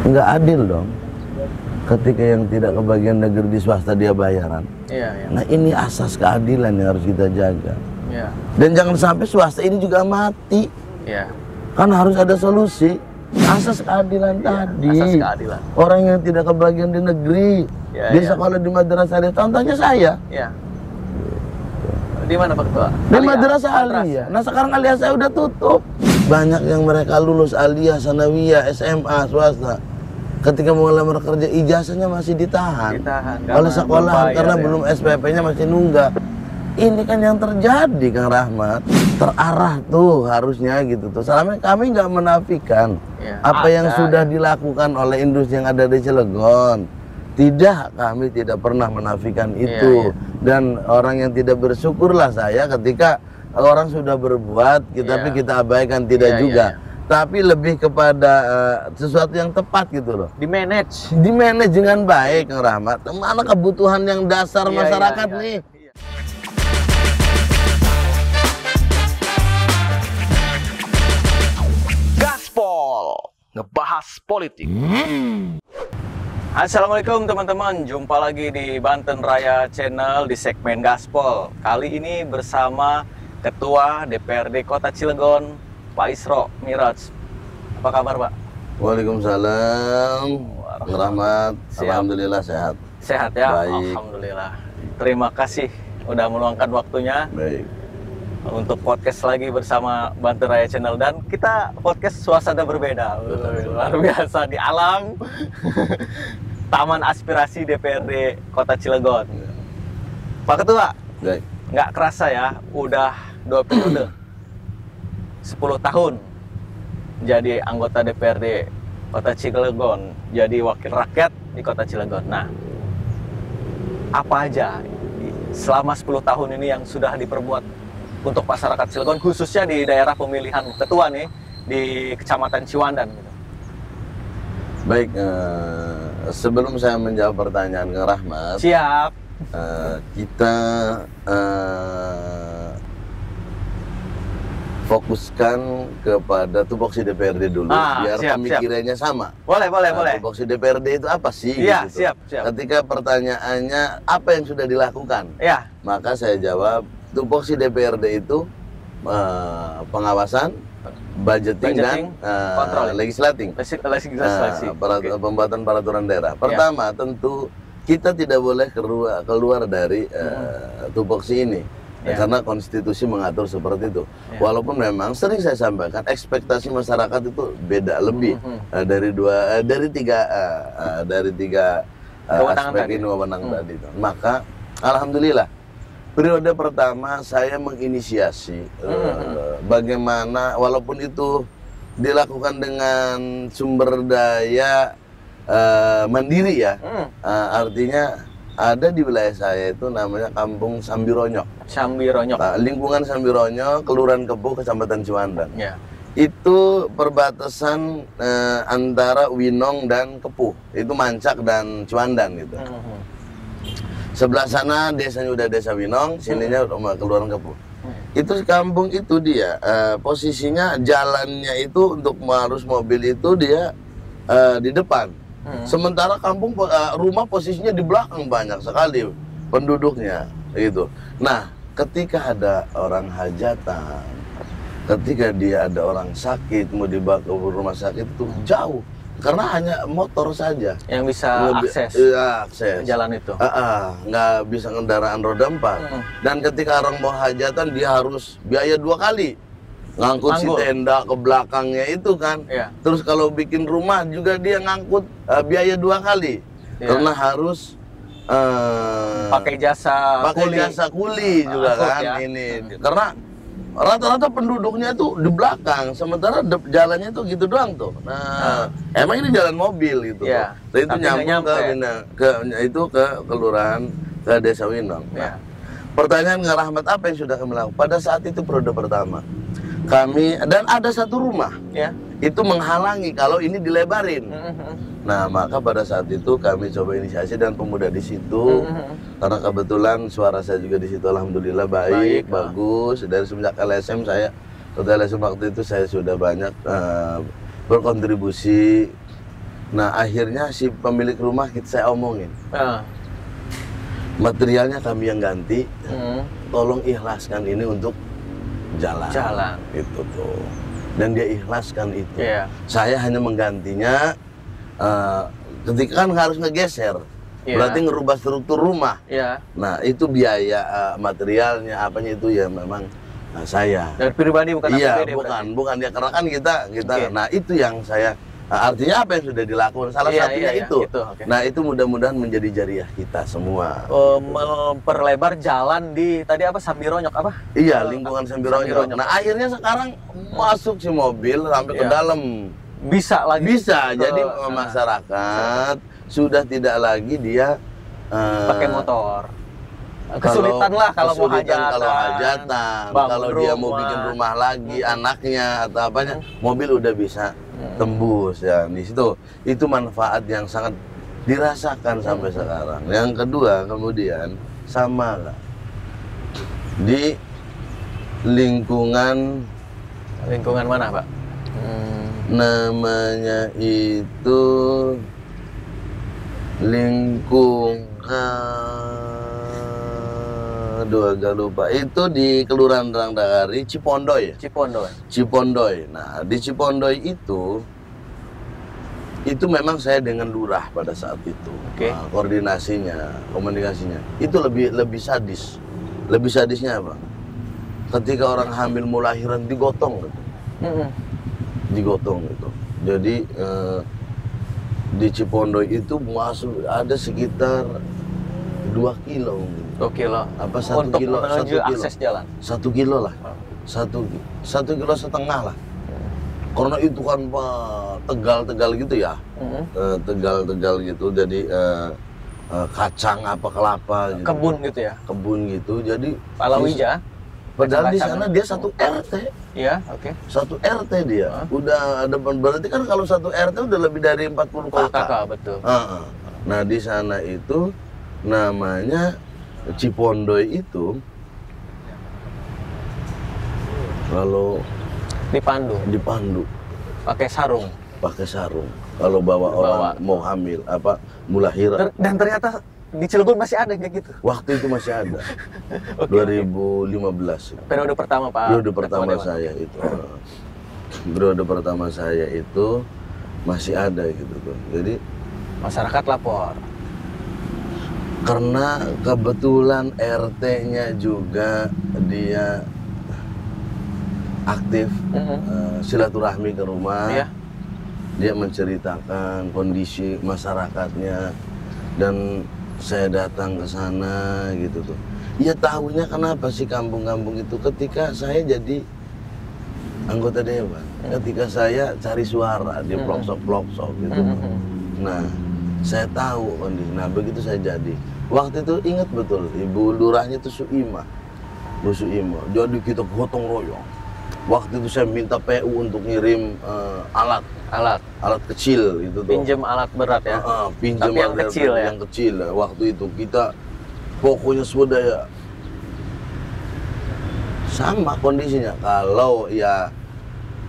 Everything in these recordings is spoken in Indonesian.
Nggak adil dong. Ketika yang tidak kebagian negeri di swasta dia bayaran. Iya, iya. Nah ini asas keadilan yang harus kita jaga. Iya. Dan jangan sampai swasta ini juga mati. Iya. Kan harus ada solusi. Asas keadilan tadi. Asas keadilan. Orang yang tidak kebagian di negeri, Ya, di ya. sekolah di madrasah aliyah, contohnya saya. Iya. Di mana Pak Ketua? Di madrasah aliyah. Nah sekarang aliyah saya udah tutup. Banyak yang mereka lulus aliyah, sanawiyah, SMA, swasta. Ketika mau melamar kerja, ijazahnya masih ditahan oleh sekolah karena belum SPP-nya masih nunggak. Ini kan yang terjadi, Kang Rahmat. Terarah tuh harusnya gitu tuh. Selama kami nggak menafikan apa yang sudah dilakukan oleh industri yang ada di Cilegon. Tidak, kami tidak pernah menafikan itu. Dan orang yang tidak bersyukurlah saya ketika orang sudah berbuat, tapi kita abaikan, tidak juga. Tapi lebih kepada sesuatu yang tepat gitu loh. Di-manage dengan baik, Kang Rahmat. Mana kebutuhan yang dasar masyarakat nih. Gaspol, ngebahas politik. Assalamualaikum teman-teman, jumpa lagi di Banten Raya Channel di segmen Gaspol. Kali ini bersama Ketua DPRD Kota Cilegon, Pak Isro Miraj. Apa kabar, Pak? Waalaikumsalam. Rahmat. Alhamdulillah sehat. Sehat ya? Baik. Alhamdulillah. Terima kasih udah meluangkan waktunya. Baik. Untuk podcast lagi bersama Banten Raya Channel, dan kita podcast suasana berbeda. Luar biasa di alam Taman Aspirasi DPRD Kota Cilegon. Pak Ketua, Baik. nggak kerasa ya, udah 2 periode 10 tahun jadi anggota DPRD Kota Cilegon, jadi wakil rakyat di Kota Cilegon. Nah, apa aja selama 10 tahun ini yang sudah diperbuat untuk masyarakat Cilegon, khususnya di daerah pemilihan ketua nih di Kecamatan Ciwandan gitu. Baik, sebelum saya menjawab pertanyaan Kang Rahmat, Siap. kita fokuskan kepada tupoksi DPRD dulu, biar pemikirannya sama. Boleh. Tupoksi DPRD itu apa sih? Iya, gitu. siap. Ketika pertanyaannya apa yang sudah dilakukan, Ya. maka saya jawab tupoksi DPRD itu pengawasan, budgeting dan legislating. Pembuatan peraturan daerah. Pertama, tentu kita tidak boleh keluar dari tupoksi ini. Karena konstitusi mengatur seperti itu. Walaupun memang sering saya sampaikan ekspektasi masyarakat itu beda lebih dari tiga aspek ini wewenang tadi itu. Maka alhamdulillah periode pertama saya menginisiasi bagaimana, walaupun itu dilakukan dengan sumber daya mandiri ya, artinya ada di wilayah saya itu namanya Kampung Sambironyok. Lingkungan Sambironyok, Kelurahan Kepuh, Kecamatan Ciwandan. Ya. Itu perbatasan antara Winong dan Kepuh. Itu Mancak dan Ciwandan gitu. Sebelah sana desanya udah desa Winong, sininya Kelurahan Kepuh. Itu kampung itu dia posisinya jalannya itu untuk arus mobil itu dia di depan. Sementara kampung rumah posisinya di belakang, banyak sekali penduduknya gitu. Nah, ketika ada orang hajatan, ketika dia ada orang sakit mau dibawa ke rumah sakit itu jauh, karena hanya motor saja yang bisa akses jalan itu. Nggak bisa kendaraan roda 4. Dan ketika orang mau hajatan dia harus biaya 2 kali. Ngangkut si tenda ke belakangnya itu kan. Terus kalau bikin rumah juga dia ngangkut biaya 2 kali. Karena harus pakai jasa kuli juga kan ini. Karena rata-rata penduduknya tuh di belakang, sementara jalannya tuh gitu doang tuh. Nah, emang ini jalan mobil gitu. Tuh. Itu nyambung ke kelurahan, ke desa Winong. Nah, pertanyaan Kang Rahmat, apa yang sudah kami lakukan pada saat itu periode pertama? Kami dan ada satu rumah itu menghalangi kalau ini dilebarin. Nah, maka pada saat itu kami coba inisiasi dan pemuda di situ, karena kebetulan suara saya juga di situ alhamdulillah baik, bagus. Dari semenjak LSM saya, waktu LSM waktu itu saya sudah banyak berkontribusi Nah akhirnya si pemilik rumah saya omongin, materialnya kami yang ganti, tolong ikhlaskan ini untuk jalan. Itu tuh. Dan dia ikhlaskan itu. Saya hanya menggantinya ketika kan harus ngegeser. Berarti ngerubah struktur rumah. Nah itu biaya materialnya apanya itu ya memang saya. Dari pribadi bukan APBD. Bukan ya, karena kan kita. Nah itu yang saya artinya apa yang sudah dilakukan salah satunya itu. Nah itu mudah-mudahan menjadi jariah kita semua. Memperlebar jalan di tadi apa Sambironyok apa? Iya, lingkungan Sambironyok. Nah akhirnya sekarang masuk si mobil sampai ke dalam. Bisa lagi. Bisa. Jadi masyarakat sudah tidak lagi dia pakai motor. Kesulitan lah kalau mau hajatan. Kalau dia mau bikin rumah lagi anaknya atau apanya, mobil udah bisa tembus ya di situ. Itu manfaat yang sangat dirasakan sampai sekarang. Yang kedua kemudian sama lah di lingkungan mana Pak? Namanya itu agak lupa. Itu di Kelurahan Rangdagari, Cipondoy. Nah, di Cipondoy itu memang saya dengan lurah pada saat itu. Nah, komunikasinya. Itu lebih sadis. Lebih sadisnya apa? Ketika orang hamil mau lahiran digotong gitu. Digotong gitu. Jadi di Cipondoy itu masuk ada sekitar 2 kilo mungkin. 2 kilo. Apa 1 kilo? Untuk menuju akses jalan. 1 kilo lah. 1,5 kilo lah. Karena itu kan tegal-tegal gitu ya. Tegal-tegal gitu. Jadi kacang apa kelapa gitu. Kebun gitu ya. Kebun gitu. Jadi palawija. Padahal di sana dia 1 RT. Iya, 1 RT dia. Udah ada, berarti kan kalau 1 RT udah lebih dari 40 kakak. Betul. Nah, di sana itu namanya Cipondoy itu kalau dipandu pakai sarung. Kalau bawa orang mau hamil apa mau lahiran. Dan ternyata di Cilegon masih ada kayak gitu. Waktu itu masih ada. 2015. Periode pertama Pak. Periode pertama saya itu masih ada gitu tuh. Jadi masyarakat lapor. Karena kebetulan RT-nya juga dia aktif silaturahmi ke rumah. Dia menceritakan kondisi masyarakatnya dan saya datang ke sana gitu tuh. Ya tahunya kenapa sih kampung-kampung itu ketika saya jadi anggota dewan, ketika saya cari suara di pelosok-pelosok gitu. Nah, saya tahu kondisi. Nah, begitu saya jadi. Waktu itu ingat betul, Ibu Lurahnya itu Bu Suimo. Jadi kita gotong royong. Waktu itu saya minta PU untuk ngirim alat kecil gitu tuh. Pinjem alat berat ya. Pinjem tapi yang kecil ya. Yang kecil. Waktu itu kita pokoknya swadaya. Sama kondisinya. Kalau ya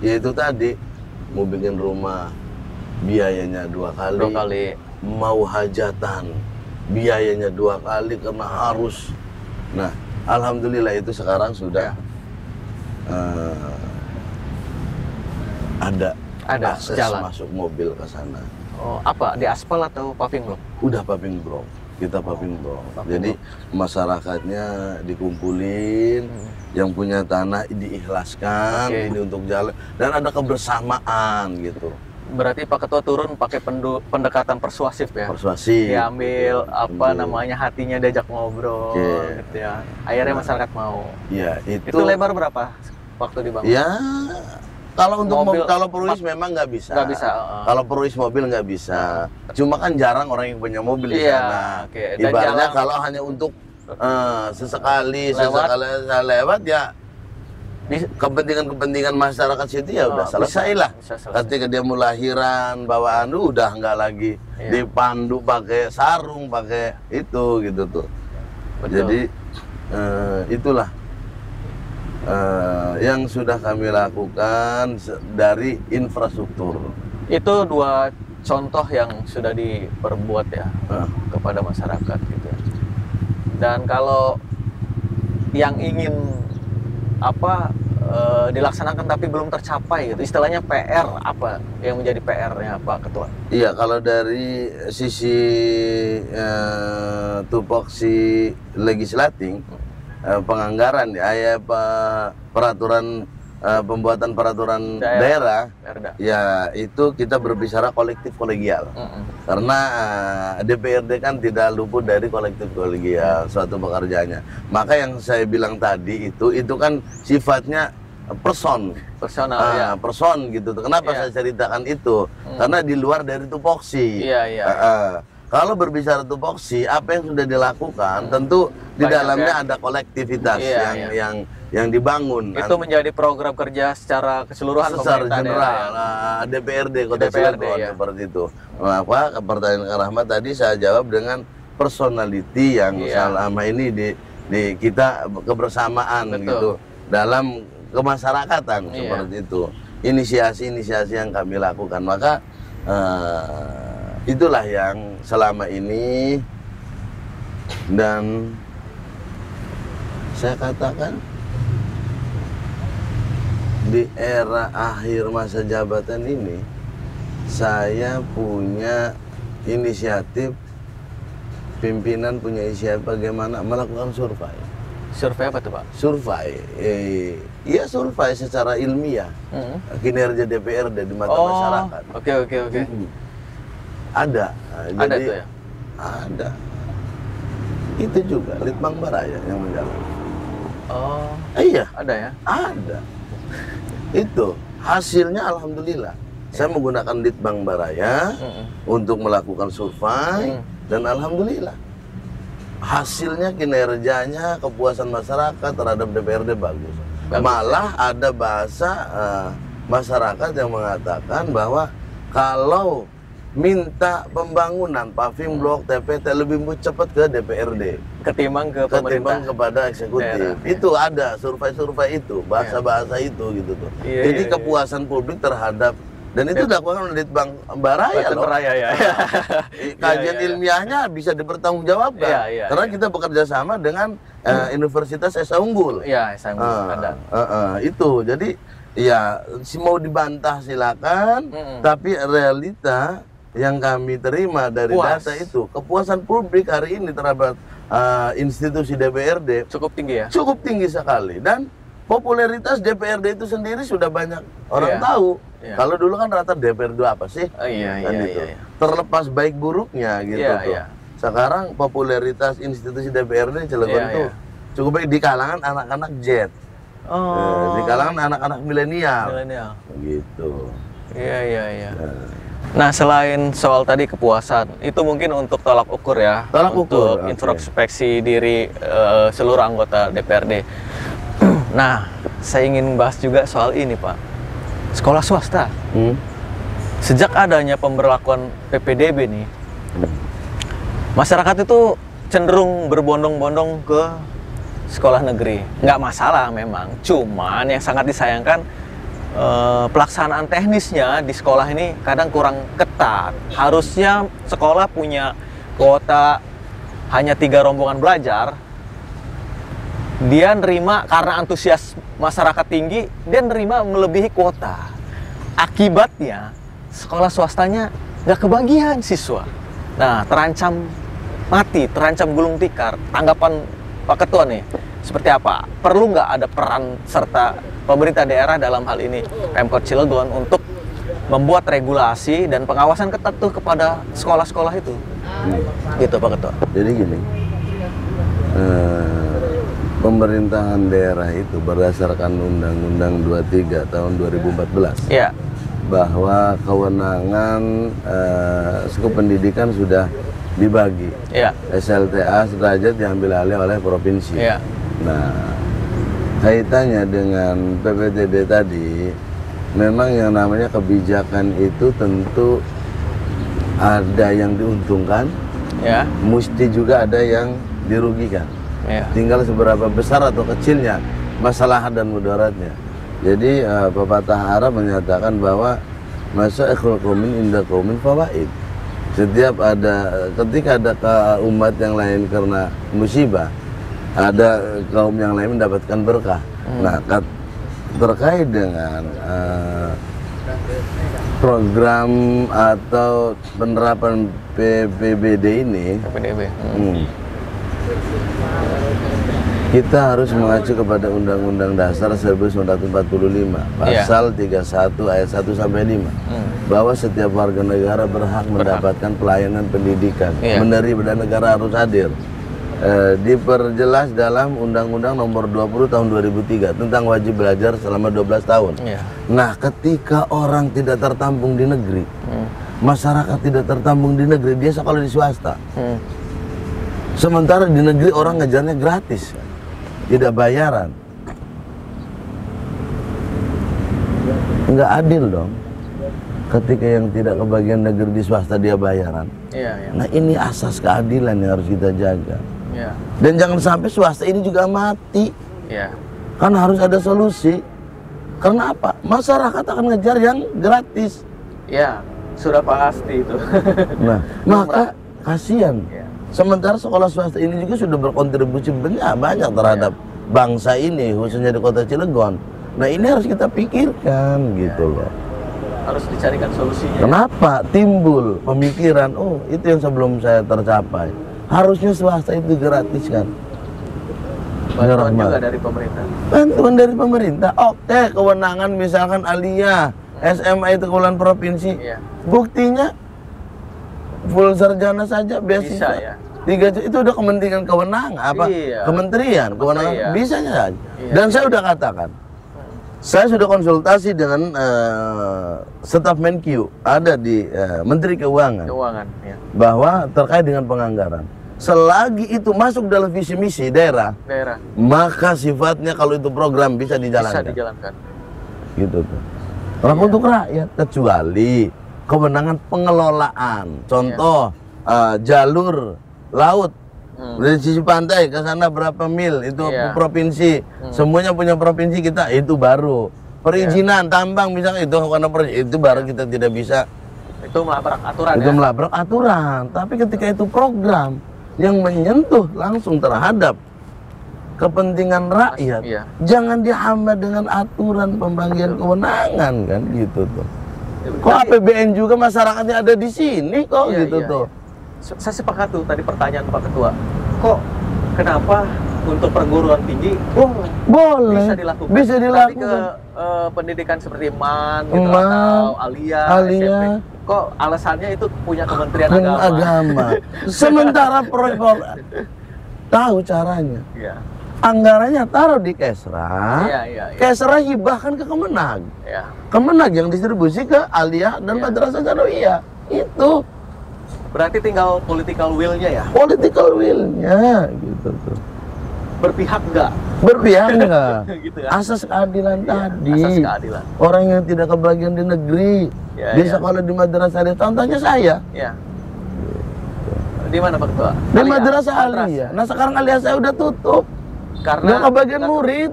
itu tadi mau bikin rumah biayanya 2 kali. Mau hajatan biayanya 2 kali karena harus. Nah, alhamdulillah itu sekarang sudah ada akses jalan masuk mobil ke sana. Oh, apa di aspal atau paving block? Udah paving block. Kita paving block. Jadi masyarakatnya dikumpulin, yang punya tanah diikhlaskan ini untuk jalan dan ada kebersamaan gitu. Berarti Pak Ketua turun pakai pendekatan persuasif ya? Persuasif. Diambil namanya hatinya diajak ngobrol gitu ya. Akhirnya masyarakat mau. Iya, itu lebar berapa waktu dibangun? Ya, kalau untuk mobil, kalau Purwis memang nggak bisa. Nggak bisa. Kalau Purwis mobil nggak bisa. Cuma kan jarang orang yang punya mobil di sana. Ibaratnya kalau hanya untuk sesekali lewat ya. Kepentingan masyarakat situ ya udah selesai lah. Ketika dia mau lahiran bawaan udah nggak lagi dipandu pakai sarung pakai itu gitu tuh. Betul. Jadi itulah yang sudah kami lakukan dari infrastruktur. Itu 2 contoh yang sudah diperbuat ya kepada masyarakat gitu ya. Dan kalau yang ingin dilaksanakan tapi belum tercapai gitu, istilahnya PR, apa yang menjadi PR-nya Pak Ketua? Iya, kalau dari sisi tupoksi legislatif, penganggaran ya, peraturan pembuatan peraturan daerah, ya itu kita berbicara kolektif kolegial. Karena DPRD kan tidak luput dari kolektif kolegial suatu pekerjaannya. Maka yang saya bilang tadi itu kan sifatnya personal person gitu. Kenapa saya ceritakan itu? Karena di luar dari tupoksi. Kalau berbicara tupoksi, apa yang sudah dilakukan, tentu di dalamnya ada kolektivitas yang dibangun. Itu menjadi program kerja secara keseluruhan secara general DPRD Kota Cilegon seperti itu. Maka pertanyaan Kak Rahmat tadi saya jawab dengan personality yang selama ini di kita kebersamaan gitu dalam kemasyarakatan seperti itu. Inisiasi-inisiasi yang kami lakukan, maka itulah yang selama ini, dan saya katakan di era akhir masa jabatan ini saya punya inisiatif, pimpinan punya inisiatif bagaimana melakukan survei. Survei apa tuh Pak? Survei, survei secara ilmiah kinerja DPRD di mata masyarakat. Oke. Ada, ada jadi tuh ya? Ada. Itu juga Litbang Baraya yang menjalankan. Oh, iya. Ada ya? Ada. Itu hasilnya alhamdulillah. Saya menggunakan Litbang Baraya untuk melakukan survei dan alhamdulillah hasilnya, kinerjanya, kepuasan masyarakat terhadap DPRD bagus. Malah ada bahasa masyarakat yang mengatakan bahwa kalau minta pembangunan paving blok TPT lebih cepat ke DPRD ketimbang ke pemerintah, kepada eksekutif. Itu ada survei-survei itu, bahasa-bahasa itu gitu tuh. Jadi kepuasan publik terhadap, dan itu dilakukan oleh Litbang Baraya loh. Kajian ilmiahnya bisa dipertanggungjawabkan karena kita bekerja sama dengan Universitas Esa Unggul. Iya, Esa Unggul ada. Itu jadi ya mau dibantah silakan, tapi realita yang kami terima dari data itu, kepuasan publik hari ini terhadap institusi DPRD cukup tinggi ya? Cukup tinggi sekali, dan popularitas DPRD itu sendiri sudah banyak orang tahu. Kalau dulu kan rata DPRD apa sih? Terlepas baik buruknya gitu tuh. Sekarang popularitas institusi DPRD Cilegon itu cukup baik di kalangan anak-anak Z. Di kalangan anak-anak milenial. Gitu. Iya. Nah, selain soal tadi kepuasan, itu mungkin untuk tolak ukur ya, untuk introspeksi diri seluruh anggota DPRD. Nah, saya ingin bahas juga soal ini, Pak. Sekolah swasta. Sejak adanya pemberlakuan PPDB nih, masyarakat itu cenderung berbondong-bondong ke sekolah negeri. Nggak masalah memang, cuman yang sangat disayangkan pelaksanaan teknisnya di sekolah ini kadang kurang ketat. Harusnya sekolah punya kuota hanya 3 rombongan belajar, dia nerima karena antusias masyarakat tinggi, dia nerima melebihi kuota. Akibatnya sekolah swastanya nggak kebagian siswa. Nah, terancam mati, terancam gulung tikar. Tanggapan Pak Ketua nih, seperti apa? Perlu nggak ada peran serta pemerintah daerah dalam hal ini Pemkot Cilegon untuk membuat regulasi dan pengawasan ketat tuh kepada sekolah-sekolah itu? Gitu Pak Ketua. Jadi gini, pemerintahan daerah itu berdasarkan Undang-Undang 23 tahun 2014 bahwa kewenangan skup pendidikan sudah dibagi. SLTA sederajat diambil alih oleh provinsi. Nah, kaitannya dengan PPDB tadi, memang yang namanya kebijakan itu tentu ada yang diuntungkan, mesti juga ada yang dirugikan. Tinggal seberapa besar atau kecilnya masalah dan mudaratnya. Jadi pepatah Arab menyatakan bahwa masa ikhul qaumin inda qaumin fawaid. Ketika ada umat yang lain karena musibah, ada kaum yang lain mendapatkan berkah. Nah, terkait dengan program atau penerapan PPBD ini, kita harus mengacu kepada Undang-Undang Dasar 1945 pasal 31 ayat 1 sampai 5 bahwa setiap warga negara berhak mendapatkan pelayanan pendidikan. Menerima dan negara harus hadir. Diperjelas dalam Undang-Undang Nomor 20 Tahun 2003 tentang wajib belajar selama 12 tahun. Nah, ketika orang tidak tertampung di negeri, masyarakat tidak tertampung di negeri, dia sekolah di swasta. Sementara di negeri orang ngajarnya gratis, tidak bayaran. Nggak adil dong. Ketika yang tidak kebagian negeri di swasta dia bayaran. Nah, ini asas keadilan yang harus kita jaga. Dan jangan sampai swasta ini juga mati. Kan harus ada solusi. Karena apa? Masyarakat akan ngejar yang gratis. Sudah pasti itu. Nah, maka kasihan. Sementara sekolah swasta ini juga sudah berkontribusi banyak terhadap bangsa ini, khususnya di Kota Cilegon. Nah, ini harus kita pikirkan gitu loh. Harus dicarikan solusinya. Kenapa timbul pemikiran, oh itu yang sebelum saya tercapai, harusnya swasta itu gratiskan. Bantuan juga dari pemerintah. Bantuan dari pemerintah. Oke, kewenangan misalkan Aliyah, SMA itu kewenangan provinsi. Buktinya full sarjana saja beasiswa. Bisa, 3 juta itu udah kepentingan kewenangan apa? Kementerian, kewenangan bisanya saja. Dan saya udah katakan, saya sudah konsultasi dengan staf Menkyu ada di Menteri Keuangan. Bahwa terkait dengan penganggaran. Selagi itu masuk dalam visi misi daerah, maka sifatnya kalau itu program bisa dijalankan. Gitu tuh. Orang untuk rakyat, kecuali kewenangan pengelolaan. Contoh jalur laut dari sisi pantai ke sana berapa mil itu provinsi. Semuanya punya provinsi kita, itu baru. Perizinan tambang misalnya itu karena itu baru kita tidak bisa. Itu melabrak aturan. Itu melabrak aturan. Tapi ketika itu program yang menyentuh langsung terhadap kepentingan rakyat, jangan dihambat dengan aturan pembagian kewenangan kan gitu tuh. Kok APBN juga masyarakatnya ada di sini kok gitu tuh. Saya sepakat tuh tadi pertanyaan Pak Ketua. Kok kenapa untuk perguruan tinggi boleh bisa dilakukan. Tapi ke pendidikan seperti MAN gitu, atau Aliyah, SMP, kok alasannya itu punya Kementerian Agama. Sementara proyek tahu caranya. Anggarannya taruh di Kesra. Kesra hibahkan ke Kemenag. Kemenag yang distribusi ke Aliyah dan Madrasah Sanawiyah. Itu berarti tinggal political will-nya ya? Political will-nya gitu tuh. Berpihak nggak? Berpihak nggak? Gitu ya? Asas keadilan tadi. Asas keadilan. Orang yang tidak kebagian di negeri, di sekolah di Madrasah Aliyah. Contohnya saya. Di mana Pak Ketua? Di Madrasah Aliyah. Nah sekarang Aliyah saya udah tutup. Karena nggak kebagian murid.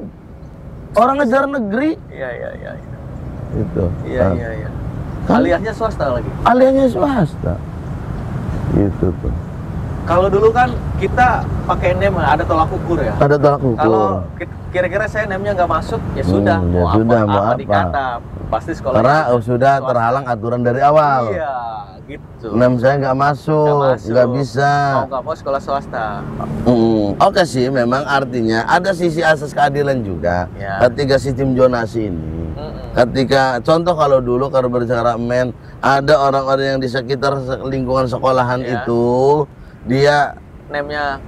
Orang ngejar negeri. Gitu. Aliyahnya swasta lagi? Aliyahnya swasta. Gitu tuh. Kalau dulu kan kita pakai NEM ada tolak ukur ya. Ada tolak ukur. Kalau kira-kira saya NEM-nya nggak masuk, ya sudah. Mau apa dikata, pasti sekolah. Karena sudah terhalang aturan dari awal. Iya, gitu. NEM saya nggak masuk, nggak bisa. Nggak mau sekolah swasta. Oke sih, memang artinya ada sisi asas keadilan juga. Ketika sistem zonasi ini. Ketika contoh kalau dulu kalau berbicara men, ada orang-orang yang di sekitar lingkungan sekolahan itu dia NEM-nya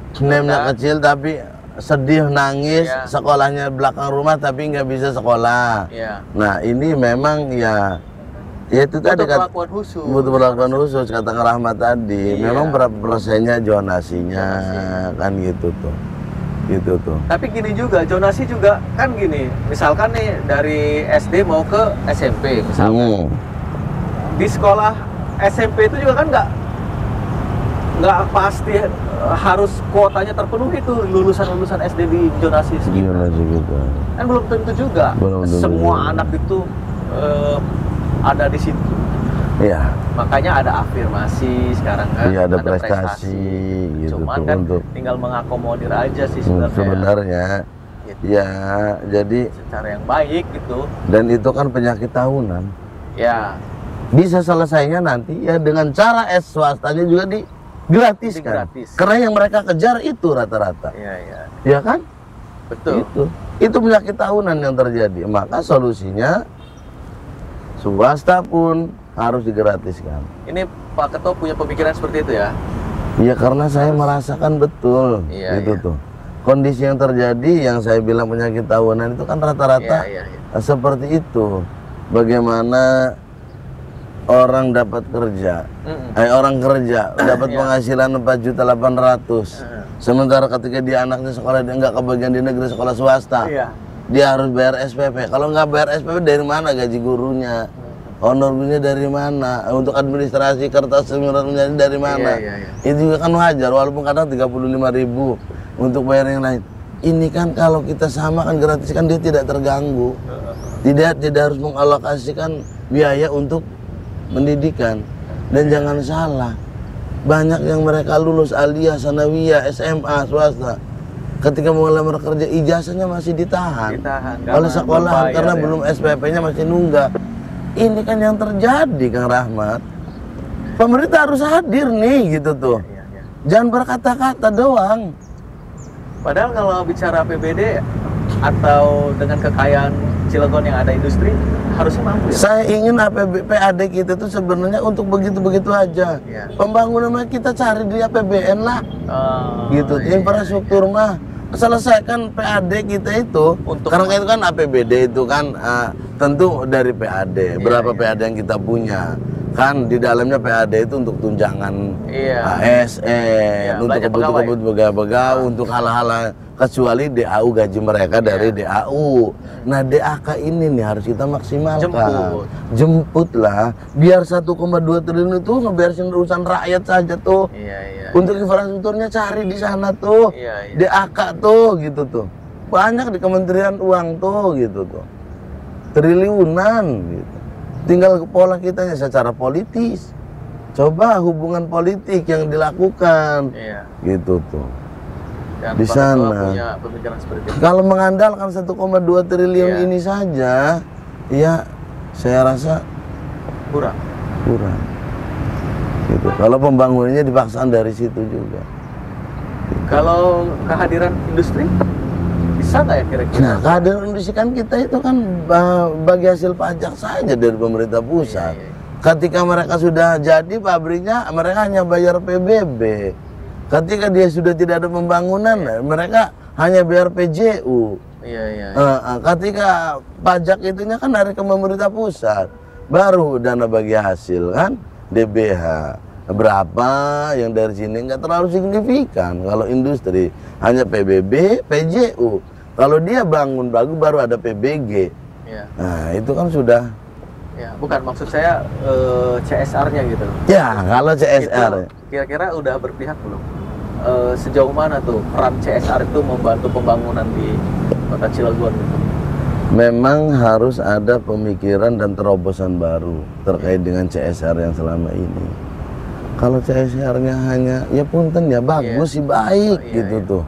kecil tapi sedih nangis, sekolahnya belakang rumah tapi nggak bisa sekolah. Nah ini memang ya itu tadi kan butuh perlakuan khusus kata Rahmat tadi. Memang berapa persennya zonasinya kan gitu tuh. Gitu tuh. Tapi gini juga, zonasi juga kan gini. Misalkan nih dari SD mau ke SMP misalkan. Di sekolah SMP itu juga kan nggak pasti harus kuotanya terpenuhi itu lulusan SD di zonasi segitu. Kan belum tentu juga. Semua anak itu ada di situ. Iya. Makanya ada afirmasi sekarang kan. Iya, ada prestasi gitu Cuman tuh, kan untuk tinggal mengakomodir aja sih sebenarnya. sebenarnya. Gitu. Ya, jadi Secara yang baik gitu. dan itu kan penyakit tahunan. Ya, Bisa selesainya nanti ya dengan cara swastanya juga digratiskan. Digratis. Karena yang mereka kejar itu rata-rata. iya, iya. Ya kan? Betul. Itu penyakit tahunan yang terjadi. Maka solusinya swasta pun harus digratiskan. Ini Pak Ketua punya pemikiran seperti itu ya? Ya karena saya merasakan betul Iya, itu iya. tuh. Kondisi yang terjadi yang saya bilang penyakit tahunan itu kan rata-rata Iya. seperti itu. Bagaimana orang dapat kerja, orang kerja dapat Iya. penghasilan 4.800.000. Sementara ketika dia anaknya sekolah dia nggak kebagian di negeri sekolah swasta, Iya. dia harus bayar SPP. Kalau nggak bayar SPP dari mana gaji gurunya? Honor gurunya dari mana? Untuk administrasi kertas suratnya dari mana? Iya. Itu juga kan wajar, walaupun kadang 35.000 untuk bayar yang lain. Ini kan kalau kita samakan gratis kan dia tidak terganggu. Tidak harus mengalokasikan biaya untuk pendidikan. Dan jangan salah, banyak yang mereka lulus aliyah, sanawiyah, SMA, swasta. Ketika mau ngelamar kerja ijazahnya masih ditahan oleh sekolah karena belum SPP-nya masih nunggak. Ini kan yang terjadi, Kang Rahmat. Pemerintah harus hadir nih gitu tuh. Iya. Jangan berkata-kata doang. Padahal kalau bicara APBD atau dengan kekayaan Cilegon yang ada industri, harusnya mampu ya? Saya ingin PAD kita tuh sebenarnya untuk begitu-begitu aja. Iya. Pembangunan mah kita cari di APBN lah. Gitu. Iya. Infrastruktur mah selesaikan PAD kita itu. Untuk karena itu kan APBD itu kan tentu dari PAD. Berapa iya. PAD yang kita punya. Kan di dalamnya PAD itu untuk tunjangan Iya. ASN, untuk belanja kebutuhan pegawai, untuk hal-hal kecuali DAU gaji mereka dari DAU. Nah DAK ini nih harus kita maksimalkan. Jemputlah, biar 1,2 triliun itu ngeberesin urusan rakyat saja tuh. Iya. Untuk infrastrukturnya cari di sana tuh. Iya. DAK tuh gitu tuh. Banyak di Kementerian Uang tuh gitu tuh. Triliunan gitu. Tinggal pola kitanya secara politis. Coba hubungan politik yang dilakukan. Iya. Gitu tuh. Dan Di Pak Ketua sana. punya pemikiran seperti itu. Kalau mengandalkan 1,2 triliun Iya. ini saja, ya saya rasa Kurang. Gitu. Kalau pembangunannya dipaksakan dari situ juga. Kalau kehadiran industri bisa nggak ya kira-kira? Nah, kehadiran industri kan kita itu kan bagi hasil pajak saja dari pemerintah pusat. Iya. Ketika mereka sudah jadi pabriknya, mereka hanya bayar PBB. Ketika dia sudah tidak ada pembangunan, mereka hanya bayar PJU. Iya. Ketika pajak itunya kan dari ke pemerintah pusat, baru dana bagi hasil kan, DBH. Berapa yang dari sini nggak terlalu signifikan. Kalau industri hanya PBB, PJU. Kalau dia bangun bagus baru ada PBG. Iya. Nah itu kan sudah. Ya, bukan maksud saya CSR-nya gitu. Ya kalau CSR. Itu kira-kira udah berpihak belum? Sejauh mana tuh peran CSR itu membantu pembangunan di Kota Cilegon gitu? Memang harus ada pemikiran dan terobosan baru terkait dengan CSR yang selama ini. Kalau CSR-nya hanya ya punten ya bagus sih baik gitu tuh.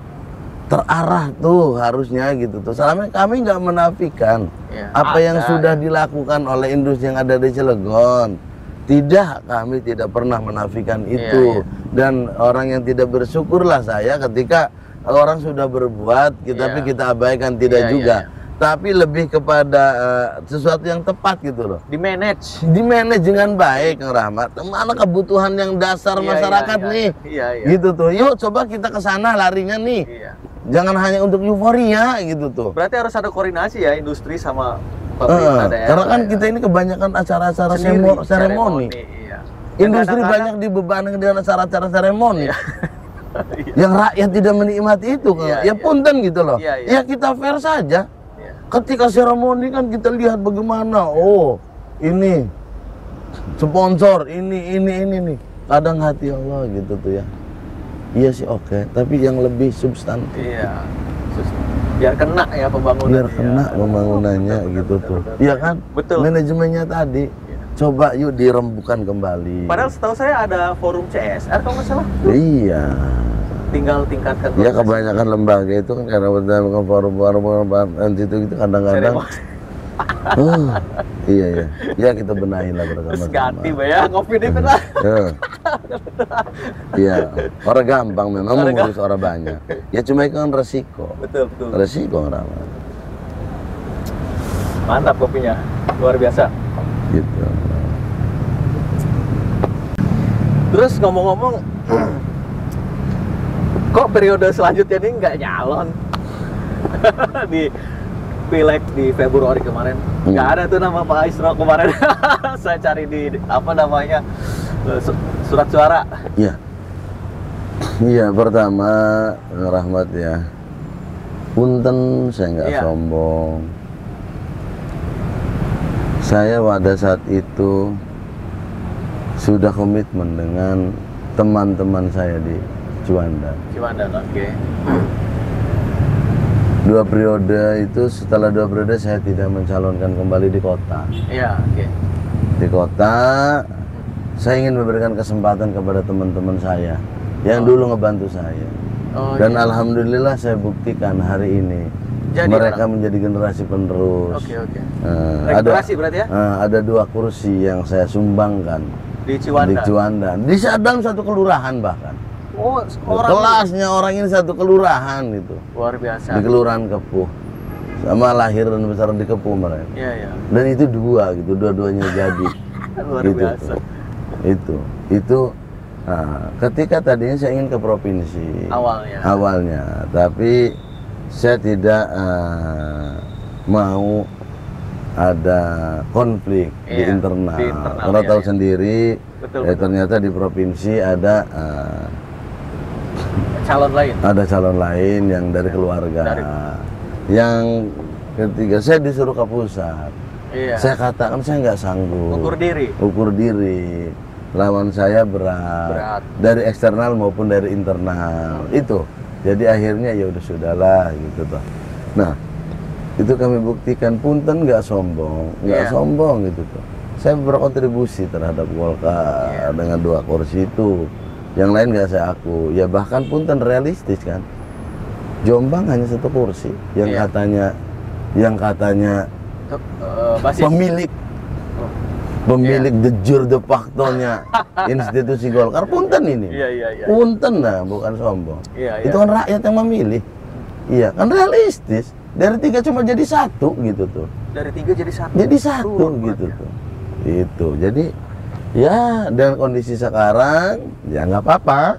Terarah tuh harusnya gitu tuh. Selama kami nggak menafikan apa yang sudah dilakukan oleh industri yang ada di Cilegon. Tidak, kami tidak pernah menafikan itu. Dan orang yang tidak bersyukurlah saya ketika orang sudah berbuat, tapi kita abaikan tidak juga. Tapi lebih kepada sesuatu yang tepat gitu loh. Di-manage dengan baik, Kang Rahmat. Mana kebutuhan yang dasar masyarakat nih. Gitu tuh. Yuk coba kita ke sana larinya nih. Jangan hanya untuk euforia gitu tuh. Berarti harus ada koordinasi ya industri sama pemerintah daerah. Karena kan kita ini kebanyakan acara-acara seremoni. Industri banyak dibebani dengan acara-acara seremoni. Yang rakyat tidak menikmati itu kan. Ya punten gitu loh. Ya kita fair saja. Ketika seremoni kan kita lihat bagaimana. Oh, ini sponsor, ini nih. Kadang hati Allah gitu tuh ya. Iya sih oke, tapi yang lebih substantif. Iya. Biar kena ya pembangunan. Biar kena pembangunannya gitu tuh. Iya kan? Betul. Manajemennya tadi. Coba yuk dirembukan kembali. Padahal setahu saya ada forum CSR kalau nggak salah. Iya. Tinggal tingkatkan. Ya kebanyakan lembaga itu kan karena berdasarkan forum-forum itu kadang-kadang. Iya ya. Ya kita benahin lah bersama-sama. Terus ganti ya ngopi di benar. Iya. Orang gampang memang mengurus orang banyak. Ya cuma itu kan resiko. Betul betul. Resiko orang. Mantap kopinya, luar biasa. Gitu. Terus ngomong-ngomong, kok periode selanjutnya ini nggak nyalon di Pileg di Februari kemarin? Nggak ada tuh nama Pak Isro kemarin. Saya cari di apa namanya surat suara. Iya. Iya, pertama Rahmat ya. Punten, saya nggak sombong. Saya pada saat itu sudah komitmen dengan teman-teman saya di Ciwandan. Ciwandan, oke. 2 periode itu, setelah 2 periode saya tidak mencalonkan kembali di kota. Iya, oke. Di kota, saya ingin memberikan kesempatan kepada teman-teman saya yang dulu ngebantu saya. Dan alhamdulillah saya buktikan hari ini jadi mereka menjadi generasi penerus. Oke. Regenerasi berarti ya? Ada 2 kursi yang saya sumbangkan di Ciwandan. Di Ciwandan. Dalam satu kelurahan bahkan. Oh, kelasnya orang ini satu kelurahan gitu. Luar biasa. Di Kelurahan Kepuh. Sama lahir dan besar di Kepuh mereka. Iya. Dan itu 2 gitu, dua-duanya jadi. Luar gitu, biasa. Itu. Nah, ketika tadinya saya ingin ke provinsi. Awalnya, tapi saya tidak mau ada konflik di internal. Karena tahu sendiri, betul. Ternyata di provinsi ada calon lain. Ada calon lain yang dari keluarga. Yang ketiga saya disuruh ke pusat. Iya. Saya katakan saya nggak sanggup. Ukur diri. Lawan saya berat. Dari eksternal maupun dari internal. Itu. Jadi akhirnya ya udah sudahlah gitu toh. Nah, itu kami buktikan punten nggak sombong gitu tuh. Saya berkontribusi terhadap Golkar dengan 2 kursi itu. Yang lain nggak saya aku. Ya bahkan punten realistis kan. Jombang hanya 1 kursi yang katanya pemilik de jure de facto-nya institusi Golkar punten ini. Iya. Punten lah, bukan sombong. Itu kan rakyat yang memilih. Iya, kan realistis. Dari 3 cuma jadi 1 gitu tuh. Dari 3 jadi 1. Jadi 1 gitu tuh. Itu. Jadi ya dengan kondisi sekarang ya nggak apa-apa.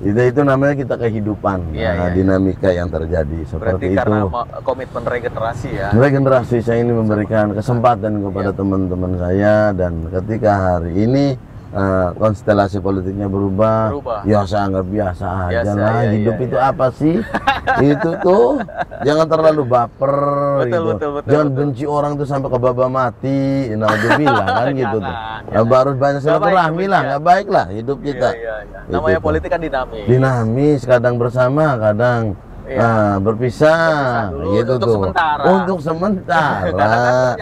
Itu namanya kita kehidupan. Dinamika yang terjadi seperti berarti itu. Karena komitmen regenerasi ya. Regenerasi, saya ini memberikan kesempatan kepada teman-teman saya, dan ketika hari ini konstelasi politiknya berubah. Ya saya anggap biasa aja lah. Hidup itu apa sih? Itu tuh jangan terlalu baper. Betul. Jangan benci orang tuh sampai ke baba mati. Naudzubillah kan gitu tuh. Baru banyak silaturahmi lah, nggak baik lah hidup kita. Namanya politik kan dinamis. Dinamis, kadang bersama, kadang berpisah gitu tuh. Untuk sementara.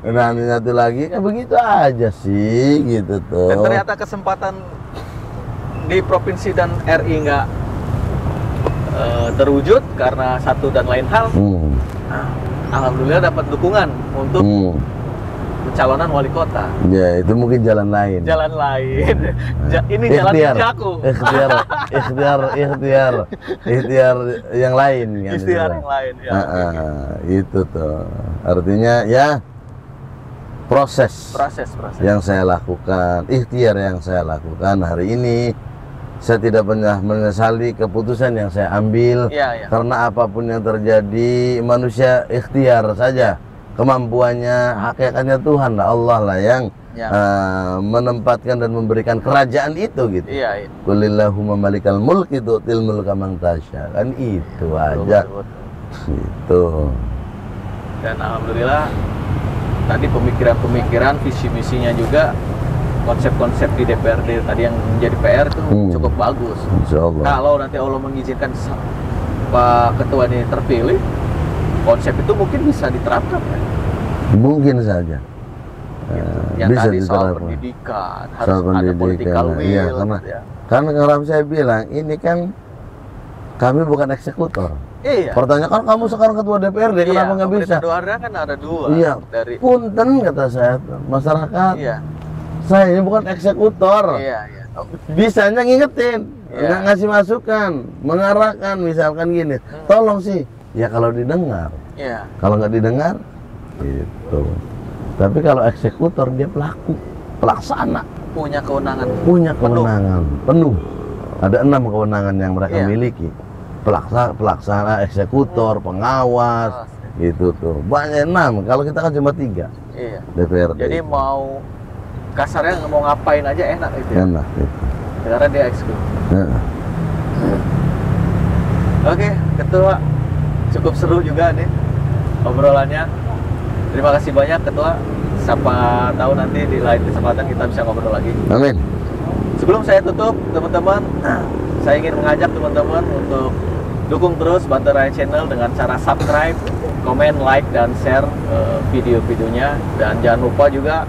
Nanti nyatu lagi kan begitu aja sih gitu tuh. Dan ternyata kesempatan di provinsi dan RI nggak terwujud karena satu dan lain hal. Alhamdulillah dapat dukungan untuk pencalonan wali kota. Ya itu mungkin jalan lain. Ini jalan ninjaku. Ikhtiar yang lain kan. Ikhtiar yang lain ya. Itu tuh. Artinya ya proses yang saya lakukan, ikhtiar yang saya lakukan hari ini. Saya tidak pernah menyesali keputusan yang saya ambil. Karena apapun yang terjadi, manusia ikhtiar saja. Kemampuannya, hakikatnya Tuhan lah, Allah lah yang menempatkan dan memberikan kerajaan itu gitu. Qulillahumma malikal mulk itu tilmul kamang tasya. Kan itu aja. Itu. Dan alhamdulillah tadi pemikiran-pemikiran, visi misinya juga, konsep-konsep di DPRD tadi yang menjadi PR itu cukup bagus. Kalau nanti Allah mengizinkan Pak Ketua ini terpilih, konsep itu mungkin bisa diterapkan ya? Mungkin saja. gitu. Yang bisa tadi soal diterapkan. pendidikan, harus Soal ada pendidikan, political will, iya, gitu ya. karena kalau saya bilang ini kan kami bukan eksekutor. Iya. Pertanyaan kan kamu sekarang ketua DPRD, kenapa nggak bisa? Pemerintah kan ada dua. Iya. Dari Punten kata saya, masyarakat. Iya. Saya ini bukan eksekutor. Iya, iya. Bisanya ngingetin, Iya. ngasih masukan, mengarahkan, misalkan gini. Tolong sih. Ya kalau didengar. Iya. Kalau nggak didengar, gitu. Tapi kalau eksekutor dia pelaku, pelaksana, Punya kewenangan. punya kewenangan penuh. Ada 6 kewenangan yang mereka Iya. miliki. Pelaksana, eksekutor, pengawas, gitu tuh. Banyak 6. Kalau kita kan cuma 3 Iya. DPRD. Jadi mau kasarnya mau ngapain aja enak itu. Ya? enak gitu. Karena dia eksekutif. Nah, Oke, Ketua. Cukup seru juga nih obrolannya. Terima kasih banyak Ketua. Siapa tahu nanti di lain kesempatan kita bisa ngobrol lagi. amin. Sebelum saya tutup, teman-teman, saya ingin mengajak teman-teman untuk dukung terus Banten Raya Channel dengan cara subscribe, komen, like, dan share video-videonya. Dan jangan lupa juga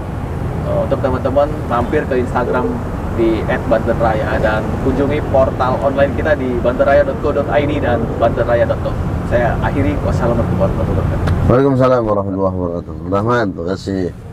untuk teman-teman mampir ke Instagram di @bantenraya dan kunjungi portal online kita di bantenraya.co.id dan bantenraya.com. Saya akhiri, wassalamualaikum warahmatullahi wabarakatuh. Waalaikumsalam warahmatullahi wabarakatuh. Rahman, terima kasih.